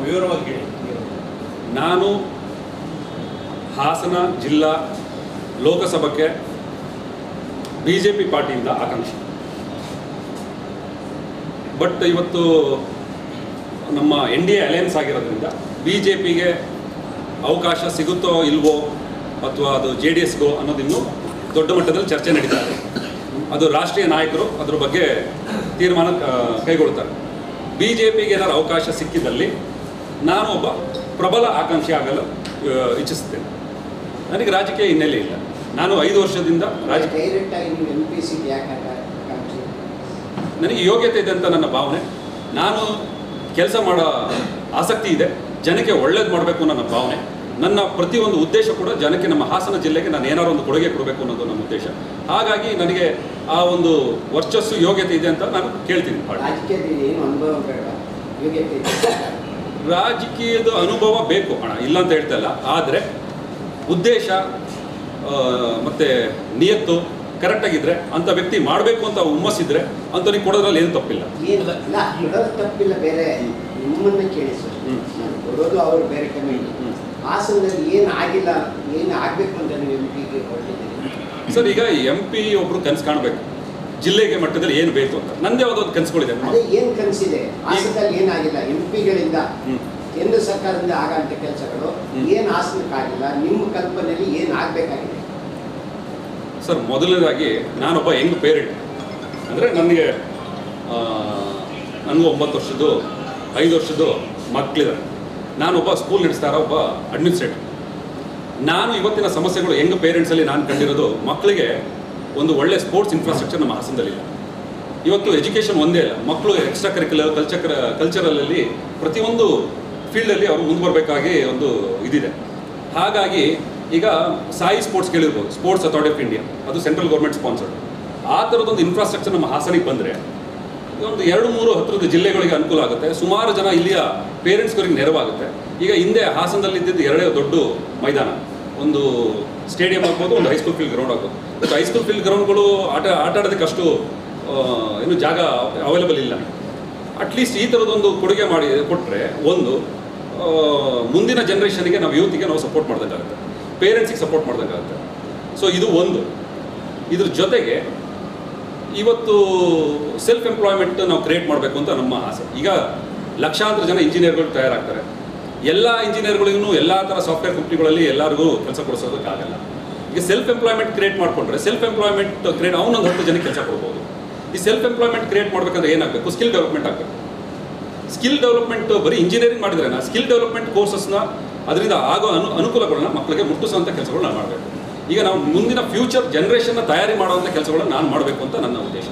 ವಿವರವಾಗಿ ಹೇಳಿ. ನಾನು ಹಾಸನ ಜಿಲ್ಲಾ ಲೋಕಸಭೆಗೆ BJP ಪಾರ್ಟಿಯಿಂದ ಆಕಾಂಕ್ಷಿ. ಬಟ್ ಇವತ್ತು ನಮ್ಮ NDA ಅಲಯನ್ಸ್ ಆಗಿರೋದ್ರಿಂದ BJPಗೆ ಅವಕಾಶ ಸಿಗುತ್ತೋ ಇಲ್ವೋ ಅಥವಾ ಅದು JDSಗೋ ಅನ್ನೋದಿನ್ನೂ ದೊಡ್ಡ ಮಟ್ಟದಲ್ಲಿ ಚರ್ಚೆ ನಡೀತಾ ಇದೆ. ಅದು ರಾಷ್ಟ್ರೀಯ ನಾಯಕರು ಅದ್ರ ಬಗ್ಗೆ ತೀರ್ಮಾನ ಕೈಗೊಳ್ತಾರೆ. BJPಗೆ ಏನಾದ್ರು ಅವಕಾಶ ಸಿಕ್ಕಿದಲ್ಲಿ ನಾನು ಒಬ್ಬ ಪ್ರಬಲ ಆಕಾಂಕ್ಷಿ ಆಗಲು ಇಚ್ಛಿಸುತ್ತೇನೆ. ನನಗೆ ರಾಜಕೀಯ ಹಿನ್ನೆಲೆ ಇಲ್ಲ. ನಾನು 5 ವರ್ಷದಿಂದ ನನಗೆ ಯೋಗ್ಯತೆ ಇದೆ ಅಂತ ನನ್ನ ಭಾವನೆ. ನಾನು ಕೆಲಸ ಮಾಡೋ ಆಸಕ್ತಿ ಇದೆ, ಜನಕ್ಕೆ ಒಳ್ಳೇದು ಮಾಡಬೇಕು ನನ್ನ ಭಾವನೆ. ನನ್ನ ಪ್ರತಿಯೊಂದು ಉದ್ದೇಶ ಕೂಡ ಜನಕ್ಕೆ, ನಮ್ಮ ಹಾಸನ ಜಿಲ್ಲೆಗೆ ನಾನು ಏನಾದ್ರು ಒಂದು ಕೊಡುಗೆ ಕೊಡಬೇಕು ಅನ್ನೋದು ನನ್ನ ಉದ್ದೇಶ. ಹಾಗಾಗಿ ನನಗೆ ಆ ಒಂದು ವರ್ಚಸ್ಸು ಯೋಗ್ಯತೆ ಇದೆ ಅಂತ ನಾನು ಕೇಳ್ತೀನಿ. ರಾಜಕೀಯದ ಅನುಭವ ಬೇಕು ಅಣ್ಣ, ಇಲ್ಲ ಅಂತ ಹೇಳ್ತಾ ಇಲ್ಲ. ಆದರೆ ಉದ್ದೇಶ ಮತ್ತು ನಿಯತ್ತು ಕರೆಕ್ಟಾಗಿದ್ದರೆ ಅಂಥ ವ್ಯಕ್ತಿ ಮಾಡಬೇಕು ಅಂತ ಹುಮ್ಮಸ್ಸಿದ್ರೆ ಅಂಥವ್ರಿಗೆ ಕೊಡೋದ್ರಲ್ಲಿ ಏನು ತಪ್ಪಿಲ್ಲ. ತಪ್ಪಿಲ್ಲ. ಬೇರೆ ನಿಮ್ಮನ್ನು ಕೇಳಿಸು, ಕೊಡೋದು ಅವರು ಬೇರೆ ಕಮಿಟಿ. ಹಾಸನದಲ್ಲಿ ಏನು ಆಗಿಲ್ಲ, ಏನು ಆಗಬೇಕು ಅಂತ ನೀವು MP ಗೆ ಹೊರಟಿದ್ದೀರಿ ಸರ್. ಈಗ MP ಒಬ್ಬರು ಕನಸು ಕಾಣಬೇಕು, ಜಿಲ್ಲೆಗೆ ಮಟ್ಟದಲ್ಲಿ ಏನು ಬೇಕು ಅಂತ. ನಂದೇ ಯಾವುದೊಂದು ಕನಸುಗಳಿದೆ. ಅದೇ ಏನು ಕನಸಿದೆ? ಹಾಸನದಲ್ಲಿ ಏನಾಗಿಲ್ಲ, MP ಗಳಿಂದ ಕೇಂದ್ರ ಸರ್ಕಾರದಿಂದ ಆಗಂತ ಕೆಲಸಗಳು ಏನು ಹಾಸನಕ್ಕಾಗಿಲ್ಲ? ನಿಮ್ಮ ಕಲ್ಪನೆಯಲ್ಲಿ ಏನು ಆಗಬೇಕಾಗಿದೆ ಸರ್? ಮೊದಲನೇದಾಗಿ ನಾನೊಬ್ಬ ಯಂಗ್ ಪೇರೆಂಟ್. ಅಂದರೆ ನನಗೂ 9 ವರ್ಷದ್ದು 5 ವರ್ಷದ್ದು ಮಕ್ಕಳಿದ್ದಾರೆ. ನಾನೊಬ್ಬ ಸ್ಕೂಲ್ ನಡೆಸ್ತಾ ಇರೋ ಒಬ್ಬ ಅಡ್ಮಿನಿಸ್ಟ್ರೇಟರ್. ನಾನು ಇವತ್ತಿನ ಸಮಸ್ಯೆಗಳು ಯಂಗ್ ಪೇರೆಂಟ್ಸಲ್ಲಿ ನಾನು ಕಂಡಿರೋದು, ಮಕ್ಕಳಿಗೆ ಒಂದು ಒಳ್ಳೆ ಸ್ಪೋರ್ಟ್ಸ್ ಇನ್ಫ್ರಾಸ್ಟ್ರಕ್ಚರ್ ನಮ್ಮ ಹಾಸನದಲ್ಲಿಲ್ಲ. ಇವತ್ತು ಎಜುಕೇಷನ್ ಒಂದೇ ಅಲ್ಲ, ಮಕ್ಕಳು ಎಕ್ಸ್ಟ್ರಾ ಕರಿಕ್ಯುಲರ್ ಕಲ್ಚರಲ್ಲಿ ಪ್ರತಿಯೊಂದು ಫೀಲ್ಡಲ್ಲಿ ಅವರು ಮುಂದುವರಬೇಕಾಗಿ ಒಂದು ಇದಿದೆ. ಹಾಗಾಗಿ ಈಗ ಸಾಯಿ ಸ್ಪೋರ್ಟ್ಸ್ ಕೇಳಿರ್ಬೋದು, ಸ್ಪೋರ್ಟ್ಸ್ ಅಥಾರಿಟಿ ಆಫ್ ಇಂಡಿಯಾ, ಅದು ಸೆಂಟ್ರಲ್ ಗೌರ್ಮೆಂಟ್ ಸ್ಪಾನ್ಸರ್ಡ್. ಆ ಥರದೊಂದು ಇನ್ಫ್ರಾಸ್ಟ್ರಕ್ಚರ್ ನಮ್ಮ ಹಾಸನಿಗೆ ಬಂದರೆ ಒಂದು 2-3 ಹತ್ತಿರದ ಜಿಲ್ಲೆಗಳಿಗೆ ಅನುಕೂಲ ಆಗುತ್ತೆ. ಸುಮಾರು ಜನ ಇಲ್ಲಿಯ ಪೇರೆಂಟ್ಸ್ಗಳಿಗೆ ನೆರವಾಗುತ್ತೆ. ಈಗ ಹಿಂದೆ ಹಾಸನದಲ್ಲಿ ಇದ್ದಿದ್ದು 2 ದೊಡ್ಡ ಮೈದಾನ, ಒಂದು ಸ್ಟೇಡಿಯಂ ಆಗ್ಬೋದು, ಒಂದು ಹೈಸ್ಕೂಲ್ ಫೀಲ್ಡ್ ಗ್ರೌಂಡ್ ಆಗ್ಬೋದು. ಮತ್ತು ಹೈಸ್ಕೂಲ್ ಫೀಲ್ಡ್ ಗ್ರೌಂಡ್ಗಳು ಆಟ ಆಡೋದಕ್ಕೆ ಅಷ್ಟು ಏನು ಜಾಗ ಅವೈಲೇಬಲ್ ಇಲ್ಲ. ಅಟ್ಲೀಸ್ಟ್ ಈ ಥರದೊಂದು ಕೊಡುಗೆ ಮಾಡಿ ಕೊಟ್ಟರೆ ಒಂದು ಮುಂದಿನ ಜನ್ರೇಷನ್ಗೆ, ನಾವು ಯೂತ್ಗೆ ನಾವು ಸಪೋರ್ಟ್ ಮಾಡ್ದಂಗಾಗುತ್ತೆ, ಪೇರೆಂಟ್ಸಿಗೆ ಸಪೋರ್ಟ್ ಮಾಡ್ದಂಗಾಗುತ್ತೆ. ಸೊ ಇದು ಒಂದು. ಇದ್ರ ಜೊತೆಗೆ ಇವತ್ತು ಸೆಲ್ಫ್ ಎಂಪ್ಲಾಯ್ಮೆಂಟ್ ನಾವು ಕ್ರಿಯೇಟ್ ಮಾಡಬೇಕು ಅಂತ ನಮ್ಮ ಆಸೆ. ಈಗ ಲಕ್ಷಾಂತರ ಜನ ಇಂಜಿನಿಯರ್ಗಳು ತಯಾರಾಗ್ತಾರೆ. ಎಲ್ಲ ಇಂಜಿನಿಯರ್ಗಳಿಗೂ ಎಲ್ಲ ಥರ ಸಾಫ್ಟ್ವೇರ್ ಕಂಪ್ನಿಗಳಲ್ಲಿ ಎಲ್ಲರಿಗೂ ಕೆಲಸ ಕೊಡಿಸೋದಕ್ಕಾಗಲ್ಲ. ಈಗ ಸೆಲ್ಫ್ ಎಂಪ್ಲಾಯ್ಮೆಂಟ್ ಕ್ರಿಯೇಟ್ ಮಾಡಿಕೊಂಡ್ರೆ, ಸೆಲ್ಫ್ ಎಂಪ್ಲಾಯ್ಮೆಂಟ್ ಕ್ರಿಯೇಟ್ ಅವನೊಂದು 10 ಜನಕ್ಕೆ ಕೆಲಸ ಕೊಡ್ಬೋದು. ಈ ಸೆಲ್ಫ್ ಎಂಪ್ಲಾಯ್ಮೆಂಟ್ ಕ್ರಿಯೇಟ್ ಮಾಡಬೇಕಂದ್ರೆ ಏನಾಗಬೇಕು? ಸ್ಕಿಲ್ ಡೆವಲಪ್ಮೆಂಟ್ ಆಗಬೇಕು. ಸ್ಕಿಲ್ ಡೆವಲಪ್ಮೆಂಟ್ ಬರೀ ಇಂಜಿನಿಯರಿಂಗ್ ಮಾಡಿದ್ರೆ ಸ್ಕಿಲ್ ಡೆವಲಪ್ಮೆಂಟ್ ಕೋರ್ಸಸ್ನ ಅದರಿಂದ ಆಗೋ ಅನುಕೂಲಗಳನ್ನ ಮಕ್ಕಳಿಗೆ ಮುಟ್ಟಿಸುವಂಥ ಕೆಲಸಗಳನ್ನ ಮಾಡಬೇಕು. ಈಗ ನಾವು ಮುಂದಿನ ಫ್ಯೂಚರ್ ಜನ್ರೇಷನ್ನ ತಯಾರಿ ಮಾಡುವಂಥ ಕೆಲಸಗಳನ್ನ ನಾನು ಮಾಡಬೇಕು ಅಂತ ನನ್ನ ಉದ್ದೇಶ.